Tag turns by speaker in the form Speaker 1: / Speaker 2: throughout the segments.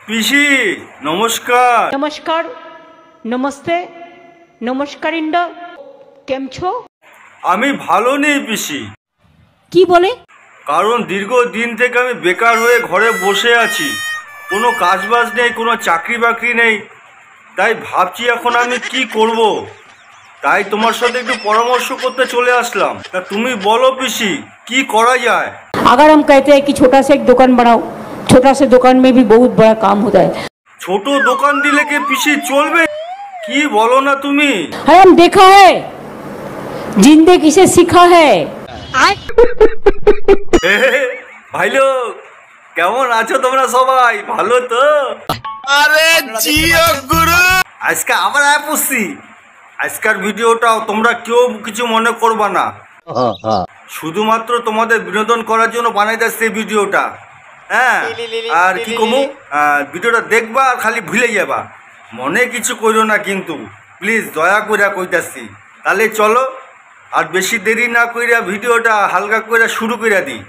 Speaker 1: পিসি নমস্কার।
Speaker 2: নমস্কার, নমস্তে, নমস্কারিন্দ। কেম ছো?
Speaker 1: আমি ভালো নেই পিসি।
Speaker 2: কি বলে?
Speaker 1: কারণ দীর্ঘদিন থেকে আমি বেকার হয়ে ঘরে বসে আছি, কোনো কাজবাজ নেই, কোনো চাকরি বাকরি নেই। তাই ভাবছি এখন আমি কি করব। তাই তোমার সাথে একটু পরামর্শ করতে চলে আসলাম। তা তুমি বলো পিসি কি করা যায়।
Speaker 2: अगर हम कहते हैं कि छोटा सा एक दुकान बनाओ, छोटा से दुकान में भी बहुत बड़ा काम होता है।
Speaker 1: ছোট দোকান দিলে কি পিসি চলবে? কি বলো না তুমি?
Speaker 2: है हम देखा है, जिंदे किसे सीखा है।
Speaker 1: ভাই লোক, কেমন আছো তোমরা সবাই? ভালো তো?
Speaker 3: আরে জিও গুরু,
Speaker 1: আজকে আবার পড়ছি। আজকের ভিডিওটাও তোমরা কেউ কিছু মনে করবা না, শুধুমাত্র তোমাদের বিনোদন করার জন্য বানাইতেছে ভিডিওটা। হ্যাঁ, আর কি কমু, ভিডিওটা দেখবা আর খালি ভুলে যাবা, মনে কিছু কইরো না কিন্তু, প্লিজ দয়া কইরা কইতাছি। তাহলে চলো আর বেশি দেরি না কইরা ভিডিওটা হালকা কইরা শুরু কইরা দিই।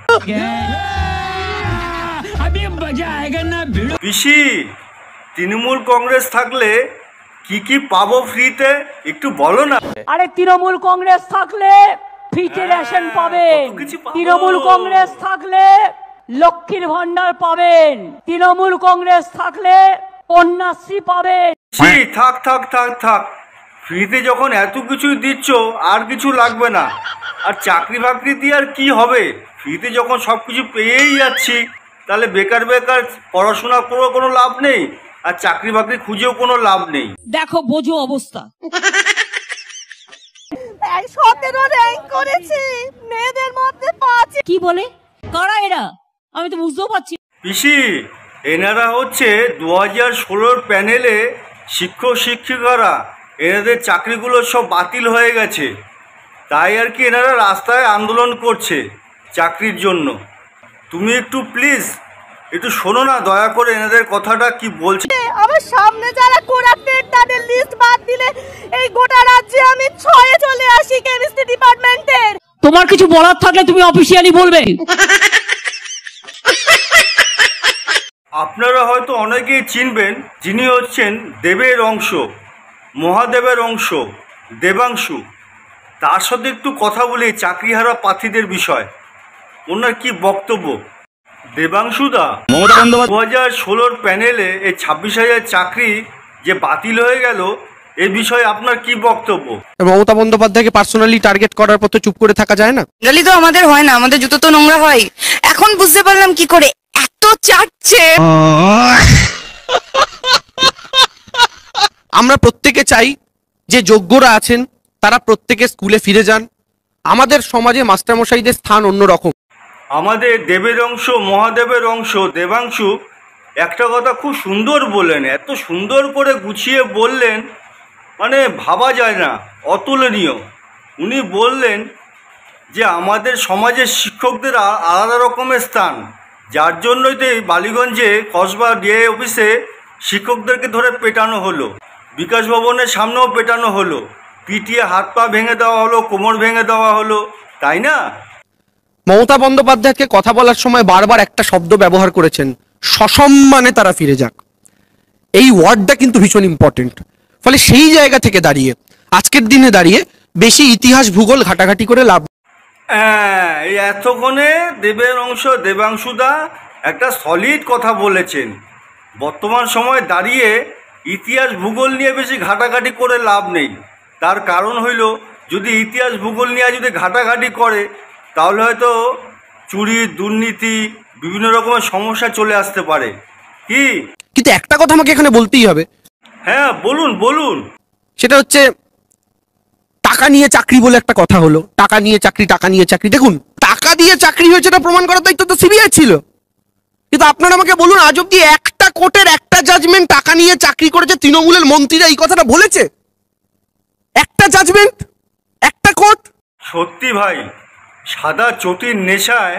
Speaker 1: পিসি, তৃণমূল কংগ্রেস থাকলে কি কি পাবো ফ্রিতে একটু বলো না।
Speaker 2: আরে তৃণমূল কংগ্রেস থাকলে ফ্রিতে রেশন পাবেন, তৃণমূল কংগ্রেস থাকলে লক্ষ্মীর ভান্ডার পাবেন, তৃণমূল কংগ্রেস থাকলে কন্যাশ্রী পাবেন।
Speaker 1: থাক থাক থাক থাক, ফ্রিতে যখন এত কিছু দিচ্ছ আর কিছু লাগবে না। আর চাকরি বাকরি দিয়ে আর কি হবে, ফ্রিতে যখন সব কিছু পেয়েই যাচ্ছি, তাহলে বেকার বেকার পড়াশোনা করেও কোনো লাভ নেই, আর চাকরি বাকরি খুঁজেও কোনো লাভ নেই।
Speaker 2: দেখো বোঝো অবস্থা।
Speaker 4: 17 র্যাঙ্ক করেছি, মেয়েদের মধ্যে 5।
Speaker 2: কি বলে? কারা এরা? আমি তো বুঝতেও পারছি।
Speaker 1: পিসি, এনারা হচ্ছে 2016 প্যানেলে শিক্ষক শিক্ষিকারা, এনাদের চাকরিগুলো সব বাতিল হয়ে গেছে, তাই আর কি এনারা রাস্তায় আন্দোলন করছে চাকরির জন্য। তুমি একটু প্লিজ একটু শোনো না দয়া করে এনাদের কথাটা কি বলছে।
Speaker 4: আমার সামনে যারা করাপ্টেড তাদের লিস্ট বাদ দিলে এই গোটা রাজ্যে আমি 6-এ চলে আসি কেমিস্ট্রি ডিপার্টমেন্টের।
Speaker 2: তোমার কিছু বলার থাকলে তুমি অফিসিয়ালি বলবে।
Speaker 1: আপনারা হয়তো অনেকেই চিনবেন, যিনি হচ্ছেন দেবের অংশ, মহাদেবের অংশ, দেবাংশু। তার সাথে একটু কথা বলি চাকরিহারা প্রার্থীদের বিষয়, ওনার কি বক্তব্য। দেবাংশুদা, 2016 প্যানেলে এই 26,000 চাকরি যে বাতিল হয়ে গেল, এ বিষয়ে আপনার কি বক্তব্য?
Speaker 3: মমতা বন্দ্যোপাধ্যায়কে পার্সোনালি টার্গেট করার পর তো চুপ করে থাকা যায় না।
Speaker 5: গালি তো আমাদের হয় না, আমাদের জুতো তো নোংরা হয়। এখন বুঝতে পারলাম কি করে এত চাটছে।
Speaker 3: আমরা প্রত্যেকে চাই যে যোগ্যরা আছেন তারা প্রত্যেকে স্কুলে ফিরে যান। আমাদের সমাজে মাস্টারমশাইদের স্থান অন্যরকম।
Speaker 1: আমাদের দেবের অংশ, মহাদেবের অংশ দেবাংশু একটা কথা খুব সুন্দর বললেন, এত সুন্দর করে গুছিয়ে বললেন, মানে ভাবা যায় না, অতুলনীয়। উনি বললেন যে আমাদের সমাজের শিক্ষকদের আলাদা রকমের স্থান, যার জন্যই তো এই বালিগঞ্জে কসবা ডিআই অফিসে শিক্ষকদেরকে ধরে পেটানো হলো, বিকাশ ভবনের সামনেও পেটানো হলো, পিটিয়ে হাত পা ভেঙে দেওয়া হলো, কোমর ভেঙে দেওয়া হলো, তাই না?
Speaker 3: মমতা বন্দ্যোপাধ্যায়কে কথা বলার সময় বারবার একটা শব্দ ব্যবহার করেছেন, সসম্মানে তারা ফিরে যাক। এই ওয়ার্ডটা কিন্তু ভীষণ ইম্পর্টেন্ট। ফলে সেই জায়গা থেকে দাঁড়িয়ে আজকের দিনে দাঁড়িয়ে বেশি ইতিহাস ভূগোল ঘাটাঘাটি করে লাভ।
Speaker 1: হ্যাঁ, এই এতক্ষণে দেবের অংশ দেবাংশুদা একটা সলিড কথা বলেছেন। বর্তমান সময়ে দাঁড়িয়ে ইতিহাস ভূগোল নিয়ে বেশি ঘাটাঘাটি করে লাভ নেই। তার কারণ হইল, যদি ইতিহাস ভূগোল নিয়ে যদি ঘাটাঘাটি করে, তাহলে হয়তো চুরি, দুর্নীতি, বিভিন্ন রকমের সমস্যা চলে আসতে পারে। কি?
Speaker 3: কিন্তু একটা কথা আমাকে এখানে বলতেই হবে।
Speaker 1: হ্যাঁ বলুন বলুন।
Speaker 3: সেটা হচ্ছে টাকা নিয়ে চাকরি বলে একটা কথা হলো, টাকা নিয়ে চাকরি, টাকা নিয়ে চাকরি। দেখুন, টাকা দিয়ে চাকরি হয়েছে এটা প্রমাণ করার দায়িত্ব তো সিবিআই ছিল। কিন্তু আপনারা আমাকে বলুন, আজ অব্দি একটা কোর্টের একটা জাজমেন্ট টাকা নিয়ে চাকরি করেছে তৃণমূলের মন্ত্রীরা এই কথাটা বলেছে? একটা জাজমেন্ট, একটা কোর্ট?
Speaker 1: সত্যি ভাই, সাদা চটির নেশায়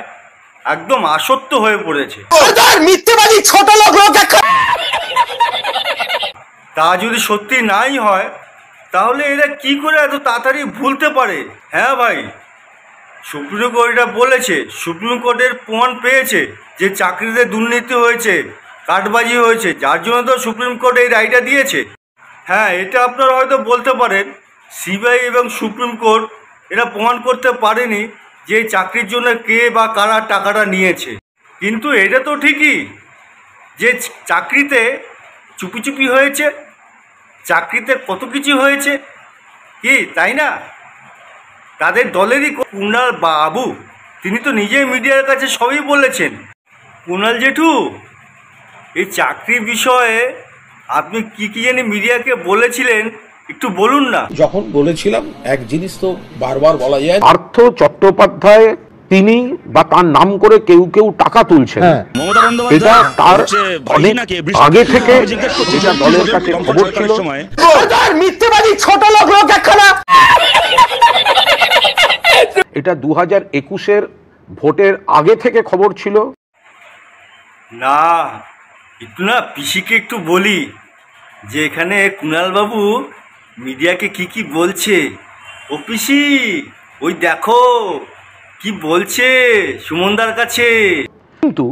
Speaker 1: একদম আসক্ত হয়ে পড়েছে।
Speaker 3: মিথ্যেবাদী ছোট লোক।
Speaker 1: তা যদি সত্যি নাই হয়, তাহলে এরা কি করে এত তাড়াতাড়ি ভুলতে পারে? হ্যাঁ ভাই, সুপ্রিম কোর্ট এটা বলেছে, সুপ্রিম কোর্টের প্রমাণ পেয়েছে যে চাকরিতে দুর্নীতি হয়েছে, কাটবাজি হয়েছে, যার জন্য তো সুপ্রিম কোর্ট এই রায়টা দিয়েছে। হ্যাঁ, এটা আপনারা হয়তো বলতে পারেন সিবিআই এবং সুপ্রিম কোর্ট এরা প্রমাণ করতে পারেনি যে এই চাকরির জন্য কে বা কারা টাকাটা নিয়েছে। কিন্তু এটা তো ঠিকই যে চাকরিতে চুপি চুপি হয়েছে, চাকরিতে কত কিছু হয়েছে, কি তাই না? তাদের দলেরই কুণাল বাবু, তিনি তো নিজেই মিডিয়ার কাছে সবই বলেছেন। কুণাল জেঠু, এই চাকরির বিষয়ে আপনি কি কি জানি মিডিয়াকে বলেছিলেন, একটু বলুন না।
Speaker 6: যখন বলেছিলাম এক জিনিস তো বারবার বলা যায়,
Speaker 7: পার্থ চট্টোপাধ্যায় তিনি বা তার নাম করে কেউ কেউ টাকা তুলছেন, এটা তার অনেক আগে থেকে যেটা দলের কাছে খবর ছিল।
Speaker 3: মিথ্যেবাদী ছোট লোক লোক একখানা।
Speaker 7: এটা 2021-এর ভোটের আগে থেকে খবর ছিল।
Speaker 1: না, একটু না পিসিকে একটু বলি যে এখানে কুণালবাবু মিডিয়াকে কি কি বলছে। ও পিসি, ওই দেখো কি বলছে সুমনদার কাছে।
Speaker 7: কিন্তু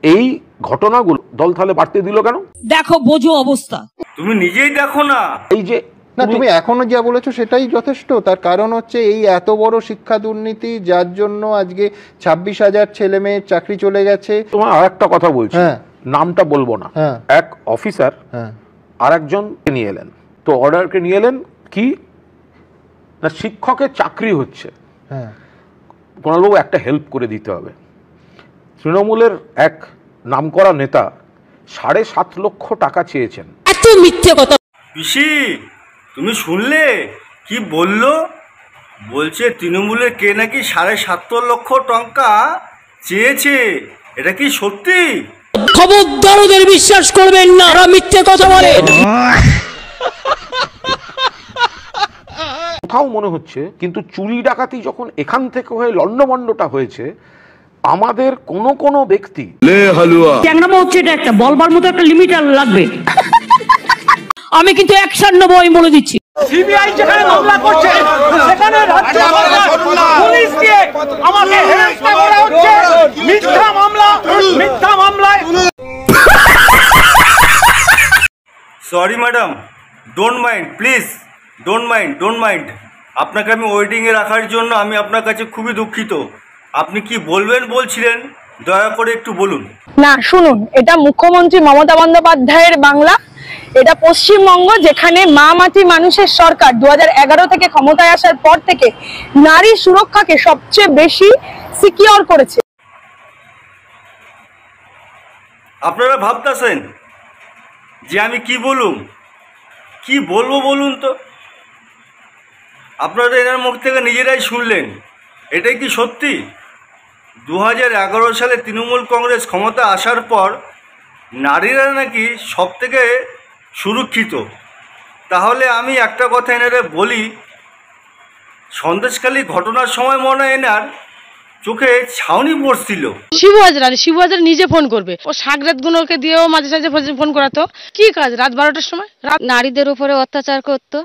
Speaker 7: এই ঘটনাগুলো দল তাহলে বাড়তে দিল কেন?
Speaker 2: দেখো বোঝো অবস্থা,
Speaker 1: তুমি নিজেই দেখো না।
Speaker 7: এই যে
Speaker 8: না, তুমি এখনো যা বলেছো সেটাই যথেষ্ট। তার কারণ হচ্ছে এই এত বড় শিক্ষা দুর্নীতি, যার জন্য আজকে 26,000 ছেলে মেয়ের চাকরি চলে গেছে।
Speaker 7: তোমার আর একটা কথা বলছি, নামটা বলবো না। এক অফিসার আর একজন নিয়ে এলেন, তো অর্ডারকে নিয়ে এলেন কি না, শিক্ষকের চাকরি হচ্ছে, কুণালবাবু একটা হেল্প করে দিতে হবে। তৃণমূলের এক নামকরা নেতা 7.5 লক্ষ টাকা চেয়েছেন।
Speaker 2: এত মিথ্যে কথা।
Speaker 1: পিসি, তুমি শুনলে কি বললো? বলছে তৃণমূলের কে নাকি 7.5 লক্ষ টাকা চেয়েছে। এটা কি সত্যি?
Speaker 2: খবরদার ওদের বিশ্বাস করবেন না, ওরা মিথ্যে কথা বলে।
Speaker 7: কোথাও মনে হচ্ছে কিন্তু চুরি ডাকাতি যখন এখান থেকে হয়ে লন্ডভন্ডটা হয়েছে, আমাদের কোন কোন ব্যক্তি
Speaker 2: ট্যাংরামো হচ্ছে, এটা একটা বলবার মতো একটা লিমিট লাগবে। আমি কিন্তু অ্যাকশন নেবো, আমি বলে দিচ্ছি। সিবিআই যেখানে মামলা করছে সেখানে রাজ্য সরকার পুলিশ দিয়ে আমাকে হেনস্থা করা হচ্ছে। মিথ্যা মামলায়।
Speaker 1: Sorry madam, don't mind please, don't mind. আপনাকে আমি ওয়েটিংয়ে রাখার জন্য আমি আপনার কাছে খুবই দুঃখিত। আপনি কি বলবেন বলছিলেন, দয়া করে একটু বলুন।
Speaker 4: না শুনুন, এটা মুখ্যমন্ত্রী মমতা বন্দ্যোপাধ্যায়ের বাংলা, এটা পশ্চিমবঙ্গ, যেখানে মা মাটি মানুষের সরকার 2011 থেকে ক্ষমতায় আসার পর থেকে নারী সুরক্ষাকে সবচেয়ে বেশি সিকিউর করেছে।
Speaker 1: আপনারা ভাবতেছেন যে আমি কি বলবো বলুন তো। আপনারা এনার মুখ থেকে নিজেরাই শুনলেন, এটাই কি সত্যি? 2011 সালে তৃণমূল কংগ্রেস ক্ষমতা আসার পর নারীরা নাকি সব থেকে সুরক্ষিত। তাহলে আমি একটা কথা এনারে বলি, সন্দেশখালী ঘটনার সময় মনে হয় এনার চোখে ছাউনি পড়ছিল।
Speaker 9: শিবু হাজরা নিজে ফোন করবে, ও সাগরাত গুলোকে দিয়েও মাঝে সাঝে ফোন করাতো। কি কাজ, রাত 12টার সময় নারীদের উপরে অত্যাচার করতো,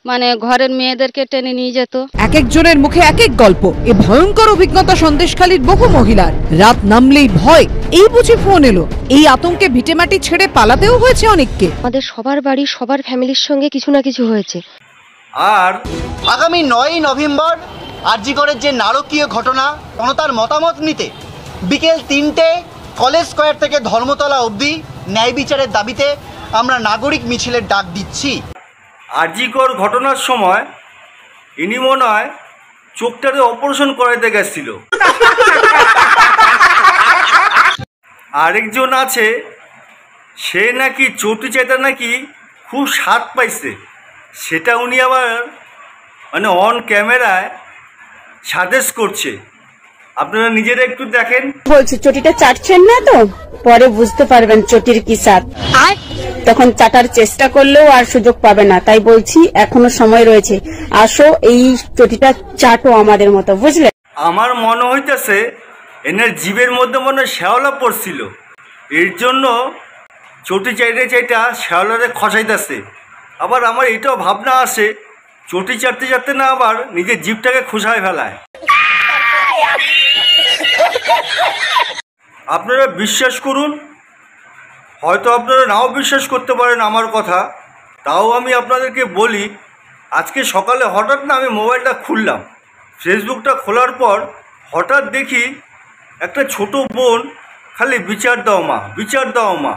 Speaker 9: মানে ঘরের মেয়েদেরকে টেনে নিয়ে যেত।
Speaker 10: এক একজনের মুখে এক এক গল্প। এ ভয়ঙ্কর অভিজ্ঞতা সন্দেশখালীর বহু মহিলার। রাত নামলেই ভয়, এই বুঝি ফোন এলো। এই আতঙ্কে ভিটেমাটি ছেড়ে পালাতেও হয়েছে অনেককে।
Speaker 9: আমাদের সবার বাড়ি, সবার ফ্যামিলির সঙ্গে কিছু না কিছু হয়েছে।
Speaker 1: আর
Speaker 11: আগামী 9ই নভেম্বর আরজিকরের যে নারকীয় ঘটনা, জনতার মতামত নিতে বিকেল 3টে কলেজ স্কোয়ার থেকে ধর্মতলা অবধি ন্যায় বিচারের দাবিতে আমরা নাগরিক মিছিলের ডাক দিচ্ছি।
Speaker 1: আরজিকর ঘটনার সময় ইনি মনে হয় চোখটারে অপারেশন করাইতে গেছিল। আরেকজন আছে, সে নাকি চটি চাইতে নাকি খুব স্বাদ পাইছে, সেটা উনি আবার মানে অন ক্যামেরায় সাজেস্ট করছে। আপনারা নিজেরা একটু দেখেন।
Speaker 12: বলছি চটিটা চাটছেন না তো, পরে বুঝতে পারবেন চটির কি স্বাদ। তখন চাটার চেষ্টা করলেও আর সুযোগ পাবে না। তাই বলছি এখনো সময় রয়েছে, আসো এই চটিটা চাটো আমাদের মতো, বুঝলে?
Speaker 1: আমার মনে হইতেছে এনার জীবের মধ্যে মনে শ্যাওলা পড়ছিল, এর জন্য চটি চাইটা শ্যাওলারে খসাইতেছে। আবার আমার এটাও ভাবনা আসে, চটি চাটতে না আবার নিজের জিভটাকে খোসায় ফেলায়। আপনারা বিশ্বাস করুন, হয়তো আপনারা নাও বিশ্বাস করতে পারেন আমার কথা, তাও আমি আপনাদেরকে বলি। আজকে সকালে হঠাৎ না আমি মোবাইলটা খুললাম, ফেসবুকটা খোলার পর হঠাৎ দেখি একটা ছোট বোন খালি বিচার দাও মা, বিচার দাও মা।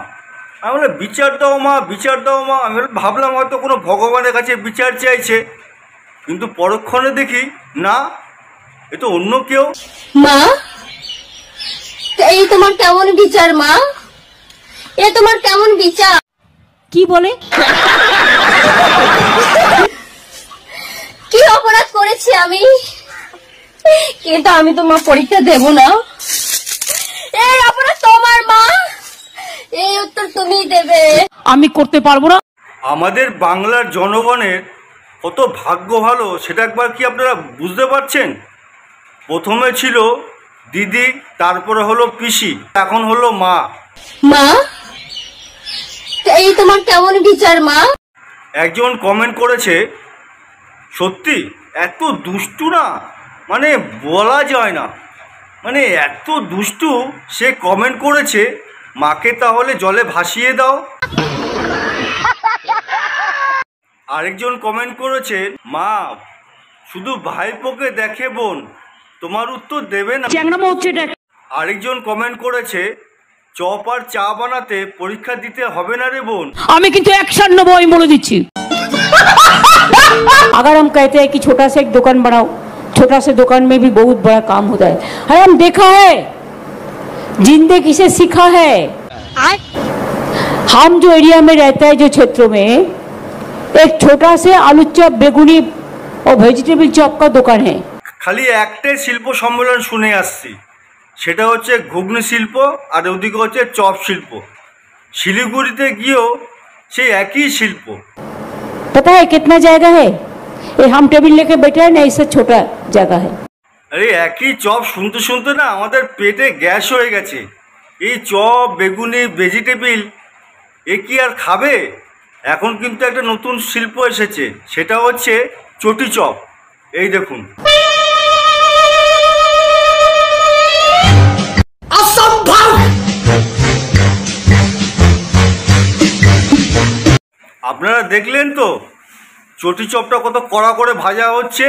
Speaker 1: আমি বলে বিচার দাও মা, বিচার দাও মা। আমি ভাবলাম হয়তো কোনো ভগবানের কাছে বিচার চাইছে, কিন্তু পরক্ষণে দেখি না, এ তো অন্য কেউ।
Speaker 13: মা, এই তোমার কেমন বিচার মা? এ তোমার কেমন বিচার?
Speaker 2: কি বলে?
Speaker 13: কি অপরাধ করেছি আমি? কিন্তু আমি তোমার পরীক্ষা দেব না। এই অপরাধ তোমার মা, এই উত্তর তুমি দেবে।
Speaker 2: আমি করতে পারবো না।
Speaker 1: আমাদের বাংলার জনগণের কত ভাগ্য ভালো সেটা একবার কি আপনারা বুঝতে পারছেন? প্রথমে ছিল দিদি, তারপরে হলো পিসি, এখন হলো মা।
Speaker 13: মা, এই তোমার কেমন বিচার মা?
Speaker 1: একজন কমেন্ট করেছে, সত্যি এত দুষ্টু না, মানে বলা যায় না, মানে এত দুষ্টু। সে কমেন্ট করেছে, মাকে তাহলে জলে ভাসিয়ে দাও। আরেকজন কমেন্ট করেছে, মা শুধু ভাইপোকে দেখে বোন, তোমার উত্তর দেবে না। আরেকজন কমেন্ট করেছে, চপ আর চা বানাতে পরীক্ষা দিতে হবে না রে বোন।
Speaker 2: আমি কিন্তু অ্যাকশন নেবো, আমি বলে দিচ্ছি। अगर हम कहते हैं कि छोटा से एक दुकान बनाओ, छोटा से दुकान में भी बहुत बड़ा काम होता है। अरे हम देखा है, जिंदगी से सीखा है। हम जो एरिया में रहता है, जो क्षेत्र में एक छोटा से आलू चॉप, बेगुनी और वेजिटेबल चॉप का दुकान है।
Speaker 1: খালি একটাই শিল্প সম্মেলন শুনে আসছি, সেটা হচ্ছে ঘুগনি শিল্প, আর ওদিকে হচ্ছে চপ শিল্প। শিলিগুড়িতে গিয়েও সেই একই শিল্প।
Speaker 2: पता है कितना जगह है? ये हम टेबल लेके बैठे हैं ना, इससे छोटा जगह है।
Speaker 1: আরে একই চপ শুনতে শুনতে না আমাদের পেটে গ্যাস হয়ে গেছে। এই চপ, বেগুনি, ভেজিটেবিল এ কি আর খাবে? এখন কিন্তু একটা নতুন শিল্প এসেছে, সেটা হচ্ছে চটি চপ। এই দেখুন, আপনারা দেখলেন তো চটি চপটা কত কড়া করে ভাজা হচ্ছে।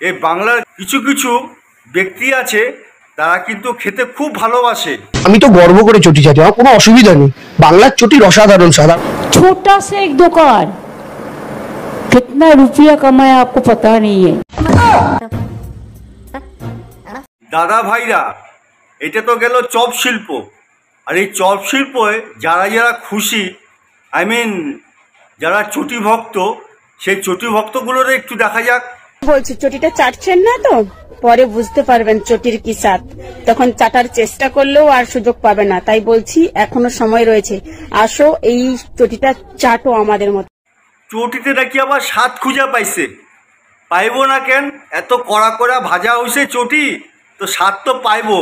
Speaker 1: এই বাংলার কিছু কিছু ব্যক্তি আছে, তারা কিন্তু খেতে খুব ভালোবাসে।
Speaker 3: আমি তো গর্ব করে চটি চাটি, আমার কোনো অসুবিধা নেই। বাংলার চটির অসাধারণ সাদা।
Speaker 2: छोटा से एक दुकान कितना रुपया कमाया आपको पता नहीं है।
Speaker 1: দাদা ভাইরা, এটা তো গেল চপ শিল্প। আর এই চপ শিল্পে যারা যারা খুশি, আই মিন যারা চটি ভক্ত, সেই চটি ভক্তগুলোর একটু দেখা যাক।
Speaker 12: বলছি চটিটা চাটছেন না তো, পরে বুঝতে পারবেন চটির কি স্বাদ। তখন চাটার চেষ্টা করলেও আর সুযোগ পাবে না, তাই বলছি এখনো সময় রয়েছে, আসো এই চটিটা চাটো আমাদের মতো।
Speaker 1: চটিতে নাকি আবার স্বাদ খুঁজে পাইছে, পাইবো না কেন? এত কড়া কড়া ভাজা হয়েছে চটি, তো স্বাদ তো পাইবো।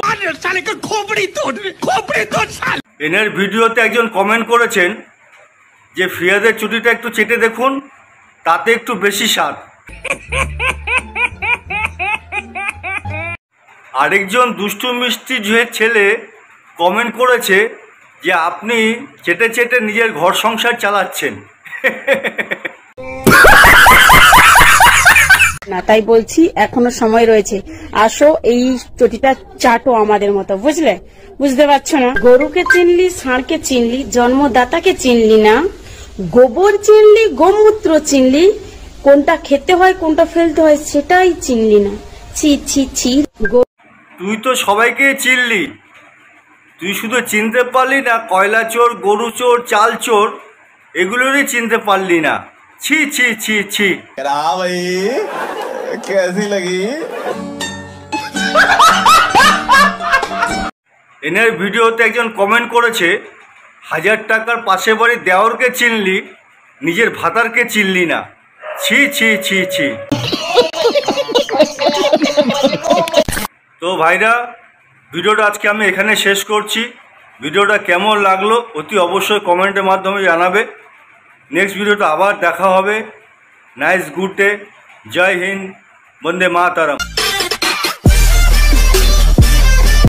Speaker 1: এনার ভিডিওতে একজন কমেন্ট করেছেন যে ফিয়াদের চটিটা একটু চেটে দেখুন, তাতে একটু বেশি স্বাদ। আরেকজন দুষ্টু মিষ্টি ছেলে কমেন্ট করেছে যে আপনি চেটে চেটে নিজের ঘর সংসার চালাচ্ছেন।
Speaker 12: না, তাই বলছি এখনো সময় রয়েছে, আসো এই চটিটা চাটো আমাদের মতো, বুঝলে? বুঝতে পারছো না? গরুকে চিনলি, ষাঁড়কে চিনলি, জন্মদাতাকে চিনলি না, গোবর চিনলি, গোমূত্র চিনলি, কোনটা খেতে হয় কোনটা ফেলতে হয় সেটাই চিনলি না। ছি ছি ছি।
Speaker 1: তুই তো সবাইকে চিনলি, তুই শুধু চিনতে পারলি না কয়লা চোর, গরু চোর, চাল চোর, এগুলোরই চিনতে পারলি না। ছি ছি ছি ছি।
Speaker 14: ভাই কেসি লাগি?
Speaker 1: এনার ভিডিওতে একজন কমেন্ট করেছে, 1000 টাকার পাশে বাড়ি দেওরকে চিনলি, নিজের ভাতারকে চিনলি না। ছি ছি ছি ছি। তো ভাইরা, ভিডিওটা আজকে আমি এখানে শেষ করছি। ভিডিওটা কেমন লাগলো অতি অবশ্যই কমেন্টের মাধ্যমে জানাবে। নেক্সট ভিডিওতে আবার দেখা হবে। Nice good day. জয় হিন্দ, বন্দে মাতরম।